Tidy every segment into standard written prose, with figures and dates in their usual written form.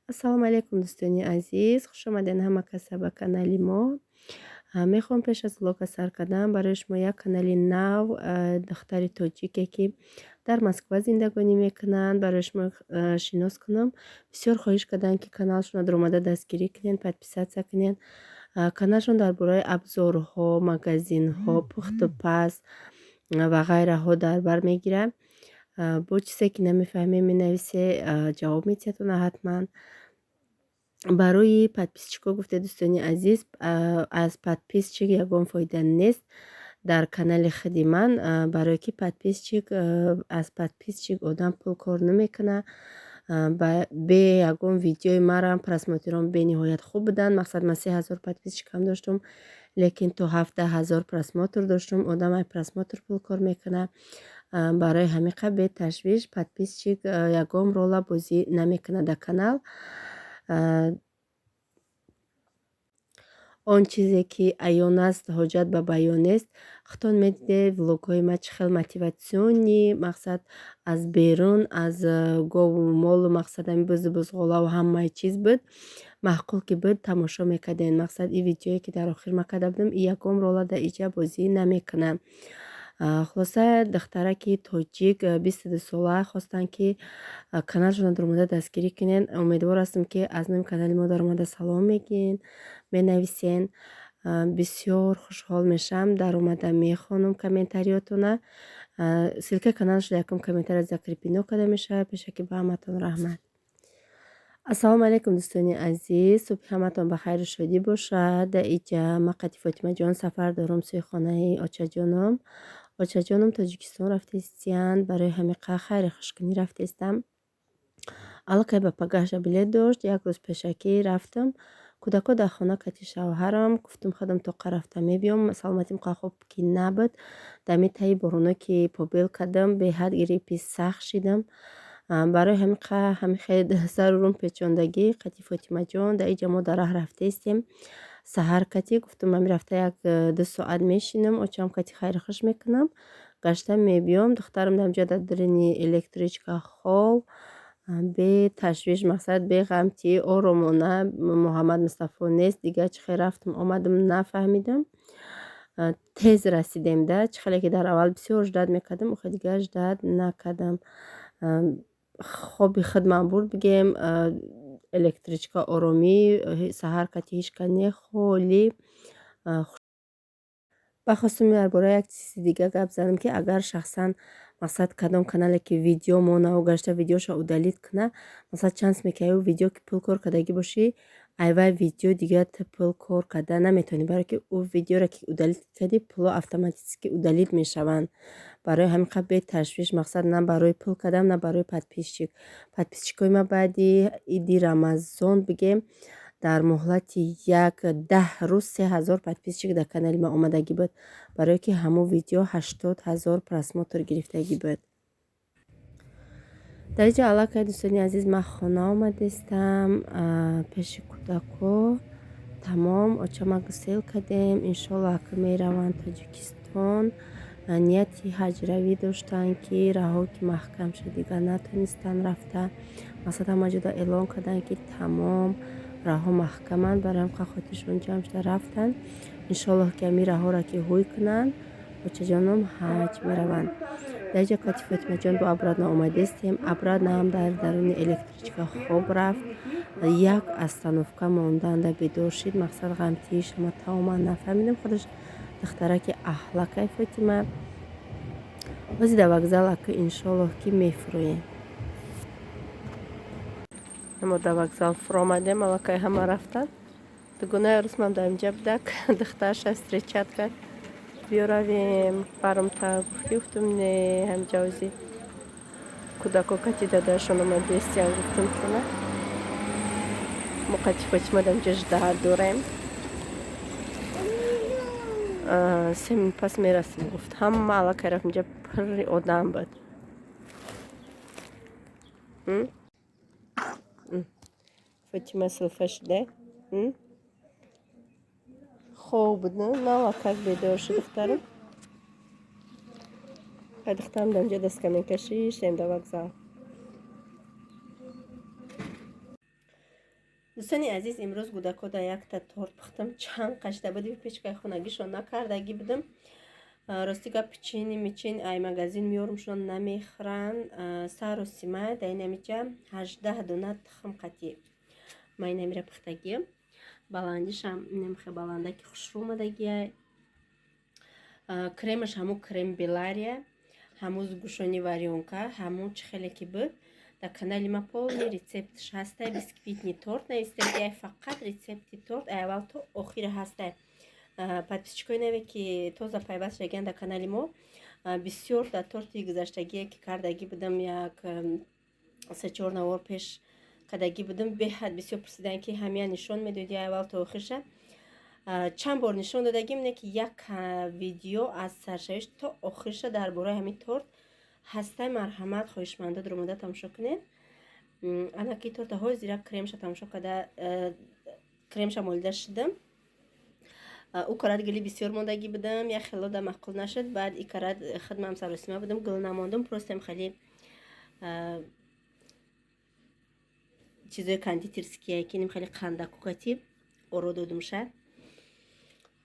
ассалому алайкум дӯстони азиз, хуш омадед ҳама каса ба канали мо. Мехоҳам пеш аз влога сар кардан барои шумо як канали нав духтари тоҷике ки дар Москва зиндагонӣ мекунанд барои шумо шинос кунам. Бисёр хоҳиш карданд ки каналшонро дар омада дастгирӣ кунед, подписатсия кунед. Каналшон дар бораи абзорҳо, магазинҳо, пухту паз ва ғайраҳо дар бар мегирад. Бо чизе ки намефаҳмед менависе, ҷавоб медиҳад ҳатман. Барои подписчикҳо гуфтед дӯстони азиз, аз подписчик ягон фоида нест дар канали худи ман, барое ки подписчик аз подписчик одам пул кор намекунад. Бе ягон видеои марам просмотрён бениҳоят хуб буданд. Мақсад ман 3000 подписчикам доштум, лекин то 17000 просмотр доштум. Одам аз просмотр пул кор мекунад. Барои ҳамин бе ташвиш подписчик ягон рола бозӣ намекунад дар канал. Он чизе ки аён аст ҳоҷат ба баён нест. Худтон медидед влогҳои ман чӣ хел мотиватсионӣ, мақсад аз берун, аз гову молу мақсад ҳами бӯзи бузғолаву ҳамаи чиз буд. Маъқул ки буд тамошо мекардем. Мақсад ин видеое ки дар охир ман карда будам, ин ягон рола дар иҷа бозӣ намекунад. Хулоса духтараки тоҷик 22 сола хостанд ки каналшонро дар омада дастгирӣ кунед. Умедвор ҳастам ки аз номи канали мо дар омада салом мегӯен, менависен. Бисёр хушҳол мешавам, дар омада мехонам комментариётона. Силкаи каналшро якум комментария закри пино карда мешавад. Пешакӣ ба ҳаматон раҳмат. ассалому алайкум дӯстони азиз, субҳи ҳаматон ба хайру шодӣ бошад. Дар иҷа ман қати Фотимаҷон сафар дорам сӯи хонаи очаҷоном. Очаҷоном Тоҷикистон рафтестиянд, барои ҳамиқа хайри хушкунӣ рафтестам. Аллакай ба пагаҳша билет дошт. Як рӯз пешакӣ рафтам. Кӯдако дар хона кати шавҳарам. Гуфтам худам тоқа рафта мебиём. Саломатим қа хуб ки набуд. Дами таи бороно ки побел кардам, беҳад гирипи сахт шидам. Барои ҳамин хел сару рӯм печондагӣ қати Фотимаҷон дар иҷа мо дар раҳ рафтестем. Саҳар кати гуфтам ман рафта 1-2 соат мешинам, очам кати хайри хуш мекунам, гашта мебиём. Духтарам дар инҷа дар дарини электричка хов бе ташвиш, мақсад бе ғам ки оромона Муҳаммад Мустафо нест. Дигар чӣ хел рафтам омадам нафаҳмидам. Тез расидем да, чӣ хеле ки дар аввал бисёр ждат мекардам, охир дигар ждат накардам. Хоби худ ман бурд бигем. Электричка оромӣ, саҳар кати ҳичка не холӣ. Бахостам дар бораи як чизи дига гап задам ки агар шахсан мақсад кадом канале ки видео монав гашта видеоша удалит куна, мақсад шанс мекунад ӯ видео ки пул кор кардагӣ бошӣ, айвай видео дига ту пул кор карда наметавонӣ, барое ки ӯ видеоро ки удалит кардӣ пуло автоматически удалит мешаванд. Барои ҳамин қадр бе ташвиш, мақсад на барои пул кардам, на барои подписчик. Подписчикои ман баъди иди Рамазон бигем дар муҳлати 10 рӯз 3000 подписчик дар канали ман омадагӣ буд, барое ки ҳамон видео 80000 просмотр гирифтагӣ буд. Дар инҷа аллакай дӯстони азиз ман хона омадестам. Пеши кӯдако тамом очама гусел кардем. Иншолло ака мераванд Тоҷикистон. Нияти ҳаҷравӣ доштанд ки раҳо ки маҳкам шуд дигар натонистанд рафта. Мақсад ҳама ҷода эълон карданд ки тамом раҳо маҳкаманд, барои ҳам хотиршон ҷамъ шуда рафтанд. Иншолло ки ҳамин раҳоро ки ҳуй кунанд, очаҷоном ҳаҷ мераванд. Дар инҷа кати Фотимаҷон бо Абрадна омадестем. Абрадна ҳам дар даруни электричка хоб рафт. Як остановка монданда бедор шид. Мақсад ғамтии шумо тамоман нафаҳмидам. Худаш духтараки аҳлакай Фотима. Бози дар вокзал ака иншолло ки мефуроем. Мо дар вокзал фур омадем, аллакай ҳама рафтанд. Дугунаи рӯз ман дар инҷа будак духтарша встречат кард. Биёравем баромта гуфтӣ, гуфтам не ҳамҷа ози кӯдако кати дадашон омадестиянд, гуфтам ки на. Мо кати Фотима дар инҷа ждат дорем. 3 минут пас мерасем гуфт. Ҳама аллакай рафт, инҷа пурри одам буд. Фотима силфа шуде? Хоб буд на аллакай бедор шуд духтарам. Духтарам дар инҷа дасткамин кашид, шудаем дар вокзал. дӯстони азиз, имрӯз гӯдакода якта торт пухтам. Чанд қашта буди печкаи хонагишон накардагӣ будам. Рости гап печени мечени ай магазин меёрумшон намехӯранд. Сару симай дар инамиҷа 18 дона тухм қатӣ ман инамира пухтагиям. Баландишам намехе баланда ки хушрӯ омадагия. Кремаш ҳаму крем белария, ҳаму зугушони варёнка, ҳаму чӣ хеле ки буд. Дар канали ма полный рецептш ҳастай. Бисквитни торт навистагӣ, ай фақат рецепти торт ай аввал то охира ҳастай. Подписчикои наве ки тоза пайваст шудагианд дар канали мо, бисёр дар торти гузаштагие ки кардагӣ будам, як 3-4 навор пеш кардагӣ будам, беҳад бисёр пурсиданд ки ҳамия нишон медодӣ ай аввал то охирша. Чанд бор нишон додагим не ки як видео аз саршавиш то охирша дар бораи ҳамин торт ҳастай. Марҳамат, хоҳишмандот ромада тамошо кунед. Ана ки торта ҳозира кремша тамошо карда, кремша молида шудам. У карат гули бисёр мондагӣ будам, як хелода маъқул нашуд. Баъд и карат хидмам саросима будам, гул намондам, простам хеле чизои кондитерские киним хеле қандакукати оро додумша.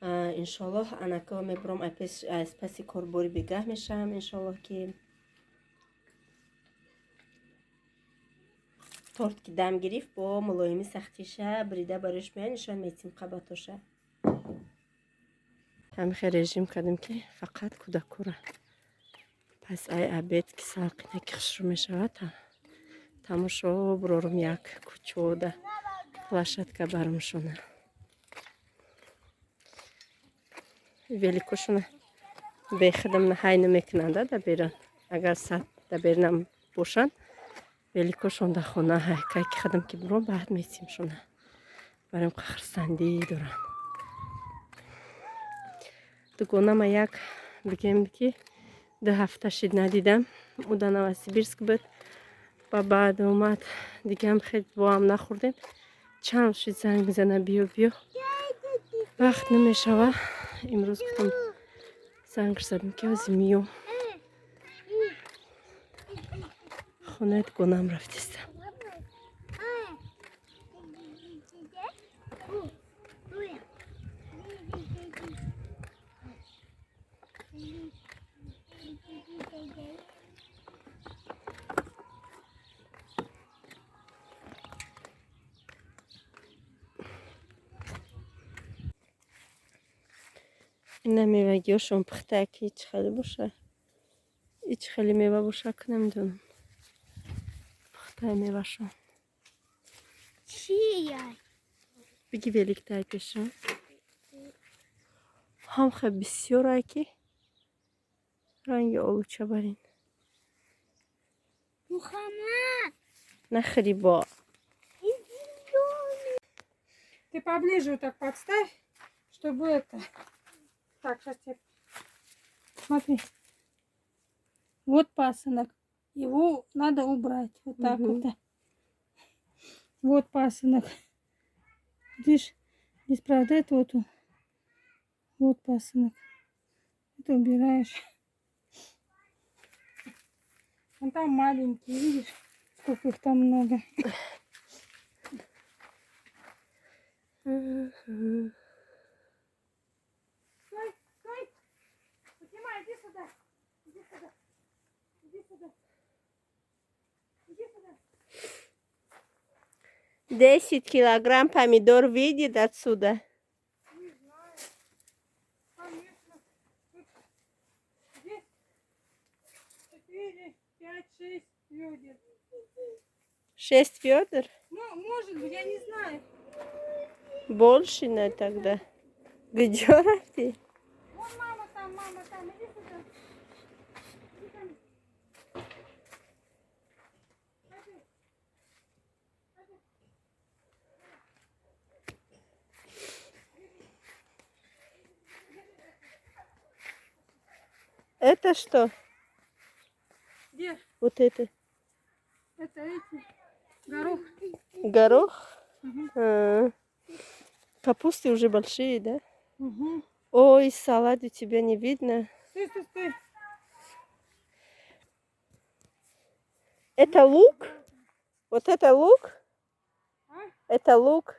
Иншаллоҳ анако мебурам аз паси корбори бегаҳ мешавам. Иншаллоҳ ки торт ки дам гирифт бо мулоими сахтиша брида барош меян нишон метим қабатоша. ҳамихе режим кардем ки фақат кӯдакура. Пас ай абед ки салқина ки хушрӯ мешавад, тамошо бурорум як кучода плашадка бармшона. великошона бехидам ҳайна мекунанда да беран. Агар сад да бернам бошанд, великошон да хона ҳайкай ки хидам ки бурон баъд метимшона. Барам қахрсандӣ дорам. Дугонама як бигем ки 2 ҳафта шид надидам. У да Новосибирск буд. Ба баъд омад дигам хел бо ҳам нахӯрдем. Чанд шид занг мезана биё биё. Вақт намешава. Имрӯз гуфтам зангш задам ки ҳозир миём. хонаи дугонам рафтистам. ина мевагиёшон пухтая ки чӣ хеле боша, чӣ хеле мева боша ки намедонам. пухтая мевашон. Чия? Биги великтай пешон. ҳамхе бисёр ай ки ранги олучабарин. Мухаммад! Нахри бо. Ты поближе вот так подставь, чтобы это... Так, сейчас тебе... Смотри. Вот пасынок. Его надо убрать. Вот так вот. Вот пасынок. Видишь, здесь, правда, это вот он. Вот пасынок. Это убираешь. Вон там маленькие, видишь, сколько их там много. Стой, стой! Поднимай, иди сюда. Иди сюда. Иди сюда. Иди сюда. 10 килограмм помидор выйдет отсюда. Не знаю. Конечно. Тут здесь 4, 5, 6 ведер. 6 ведер? Ну, может быть, я не знаю. Больше на тогда. Где рафти? Вон мама там, иди сюда. Иди ко мне. Пойди. Пойди. Это что? Где? Вот это. Это эти. Горох. Горох? Угу. Капусты уже большие, да? Угу. Ой, салат у тебя не видно. Стой, стой, стой. Это лук? Вот это лук? А? Это лук.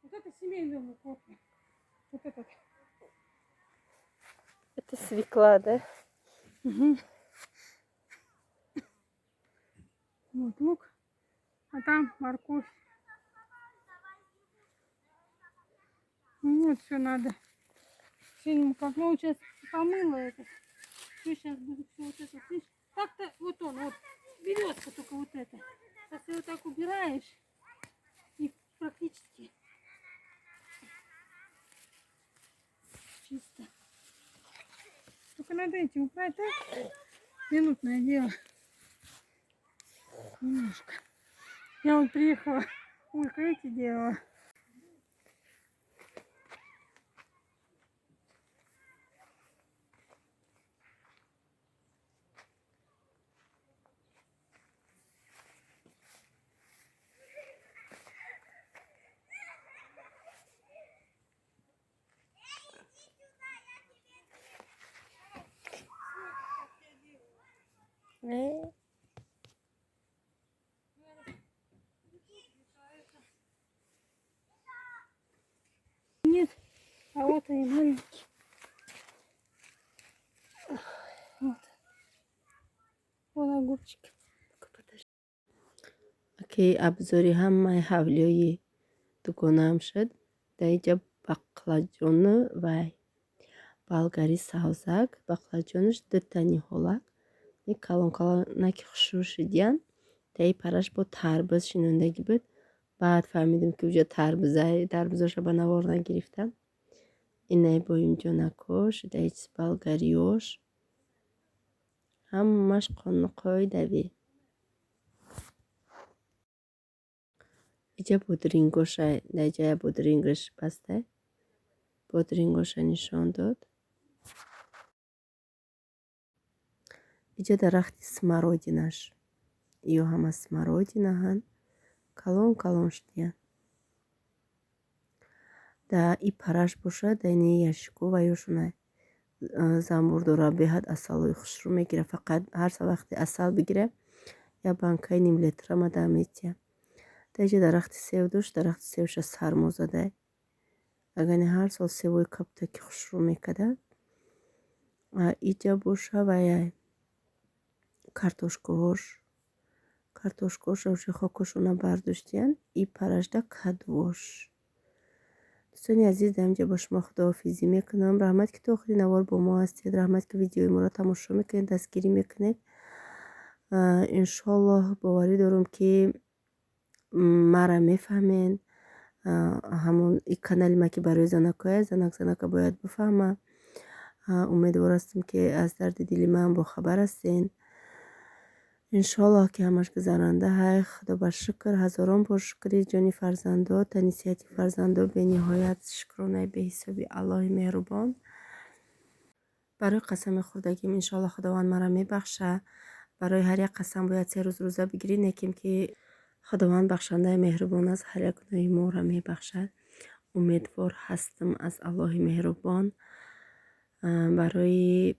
Вот это семейный лук. Вот этот. Это свекла, да? Угу. Вот лук. А там морковь. Вот все надо. Сегодня как мы сейчас помыла это. Все сейчас буду все вот это. Видишь, так-то вот он, вот березка только вот это. Сейчас ты вот так убираешь и практически чисто. Только надо эти убрать, так? Минутное дело. Немножко. Я вот приехала, Ольга эти делала. Нет, а вот они маленькие. Вот. Вон огурчики. окей, обзори ҳамаи ҳавлиёи дугонаам шуд. Дар инҷа бақладҷону ва болгари савзак. Бақладҷонаш дута ниҳолак. Калон калонаки хушрӯ шудиян. Таи параш бо тарбуз шинондагӣ буд. Баъд фаҳмидем ки уҷа тарбузаша ба навор нагирифтам. Инай бо имҷонакош, даи чиз болгариёш. Ҳамаш қоидави. Иҷа бодрингоша, даиҷа я бодрингаш баста. Бодрингоша нишон дод. Иҷа дарахти смородинаш. Ё ҳама смородинаҳанд. Калон калон шудиянд. Да и параш бошад, да ини яшику ва ёшуна замбур дора беҳад асалҳои хушрӯ мегира. Фақат ҳар вақте асал бигира, я банкаи ним литра мада метия. Да иҷа дарахти сев дошт, дарахти севша сармо зада. Агани ҳар сол севои каптаки хушрӯ мекада. Иҷа боша ва я картошкаҳош. Картошкаҳоша уша хокошона бардоштиянд. И парашда кадвош. дӯстони азиз, дар инҷа бо шумо худоҳофизӣ мекунам. Раҳмат ки то охири навор бо мо ҳастед. Раҳмат ки видеои моро тамошо мекунед, дастгирӣ мекунед. Иншоллоҳ боварӣ дорам ки мара мефаҳмед. Ҳамон и канали ма ки барои занакое, занака бояд бифаҳма. Умедвор ҳастам ки аз дарди дили ман бохабар ҳастед. иншоллоҳ ки ҳамаш гузаранда ҳай. Худо ба шукр, ҳазорон бор шукри ҷони фарзандо, танисияти фарзандо бениҳоят шукронаи беҳисоби Аллоҳи меҳрубон. Барои қасами хӯрдагим иншоллоҳ худованд мара мебахша. Барои ҳар як қасам бояд 3 рӯз рӯза бигирӣ, неким ки худованд бахшандаи меҳрубон аст, ҳар як гуноҳи моро мебахшад. умедвор ҳастам аз Аллоҳи меҳрубон барои